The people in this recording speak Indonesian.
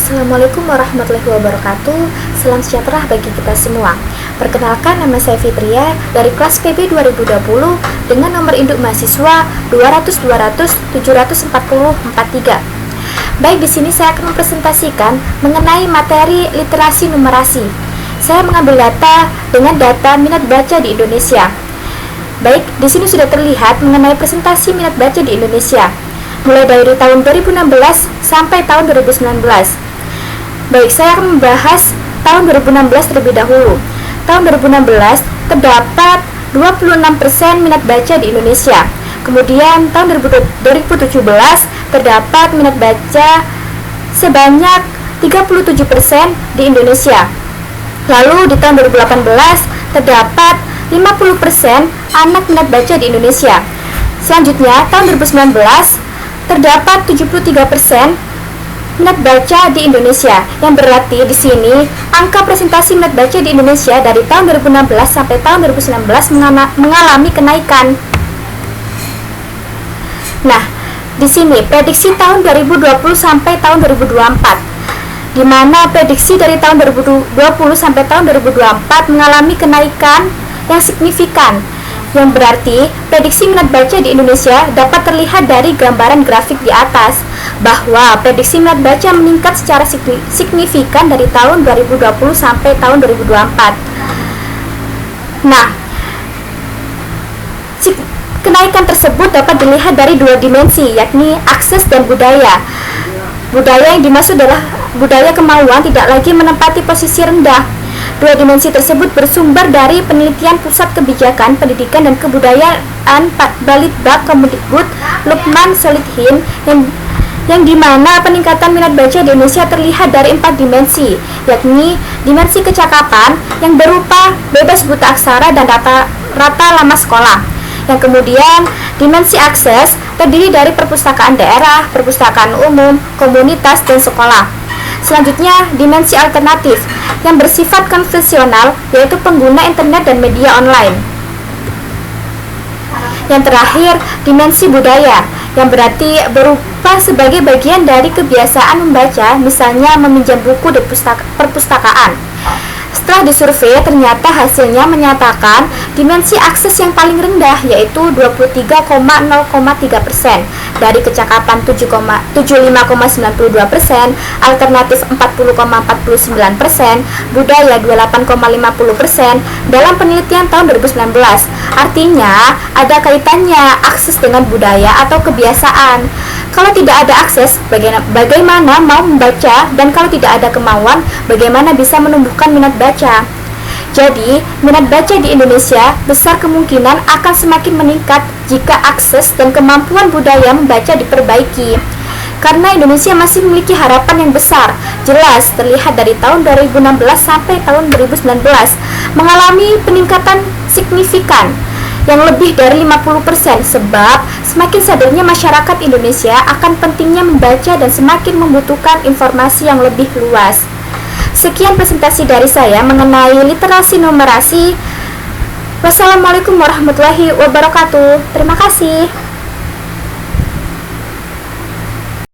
Assalamualaikum warahmatullahi wabarakatuh. Salam sejahtera bagi kita semua. Perkenalkan, nama saya Fitria dari kelas PB 2020 dengan nomor induk mahasiswa 200-740-43. Baik, di sini saya akan mempresentasikan mengenai materi literasi numerasi. Saya mengambil data dengan data minat baca di Indonesia. Baik, di sini sudah terlihat mengenai presentasi minat baca di Indonesia mulai dari tahun 2016 sampai tahun 2019. Baik, saya akan membahas tahun 2016 terlebih dahulu. Tahun 2016 terdapat 26% minat baca di Indonesia. Kemudian tahun 2017 terdapat minat baca sebanyak 37% di Indonesia. Lalu di tahun 2018 terdapat 50% anak minat baca di Indonesia. Selanjutnya tahun 2019 terdapat 73% minat baca di Indonesia, yang berarti di sini angka presentasi minat baca di Indonesia dari tahun 2016 sampai tahun 2019 mengalami kenaikan. Nah, di sini prediksi tahun 2020 sampai tahun 2024, di mana prediksi dari tahun 2020 sampai tahun 2024 mengalami kenaikan yang signifikan, yang berarti prediksi minat baca di Indonesia dapat terlihat dari gambaran grafik di atas, bahwa prediksi minat baca meningkat secara signifikan dari tahun 2020 sampai tahun 2024. Nah, kenaikan tersebut dapat dilihat dari dua dimensi, yakni akses dan budaya. Budaya yang dimaksud adalah budaya kemauan tidak lagi menempati posisi rendah. Dua dimensi tersebut bersumber dari penelitian Pusat Kebijakan Pendidikan dan Kebudayaan Balitbang Kemdikbud Lukman Solihin, yang dimana peningkatan minat baca di Indonesia terlihat dari 4 dimensi, yakni dimensi kecakapan yang berupa bebas buta aksara dan rata lama sekolah. Yang kemudian dimensi akses terdiri dari perpustakaan daerah, perpustakaan umum, komunitas, dan sekolah. Selanjutnya, dimensi alternatif yang bersifat konvensional, yaitu pengguna internet dan media online. Yang terakhir, dimensi budaya yang berarti berupa sebagai bagian dari kebiasaan membaca, misalnya meminjam buku di perpustakaan. Setelah disurvei, ternyata hasilnya menyatakan dimensi akses yang paling rendah, yaitu 23,03% dari kecakapan 75,92%, alternatif 40,49%, budaya 28,50% dalam penelitian tahun 2019. Artinya, ada kaitannya akses dengan budaya atau kebiasaan. Kalau tidak ada akses, bagaimana mau membaca? Dan kalau tidak ada kemauan, bagaimana bisa menumbuhkan minat baca? Jadi, minat baca di Indonesia besar kemungkinan akan semakin meningkat jika akses dan kemampuan budaya membaca diperbaiki. Karena Indonesia masih memiliki harapan yang besar, jelas terlihat dari tahun 2016 sampai tahun 2019 mengalami peningkatan signifikan yang lebih dari 50%, sebab semakin sadarnya masyarakat Indonesia akan pentingnya membaca dan semakin membutuhkan informasi yang lebih luas. Sekian presentasi dari saya mengenai literasi numerasi. Wassalamualaikum warahmatullahi wabarakatuh. Terima kasih.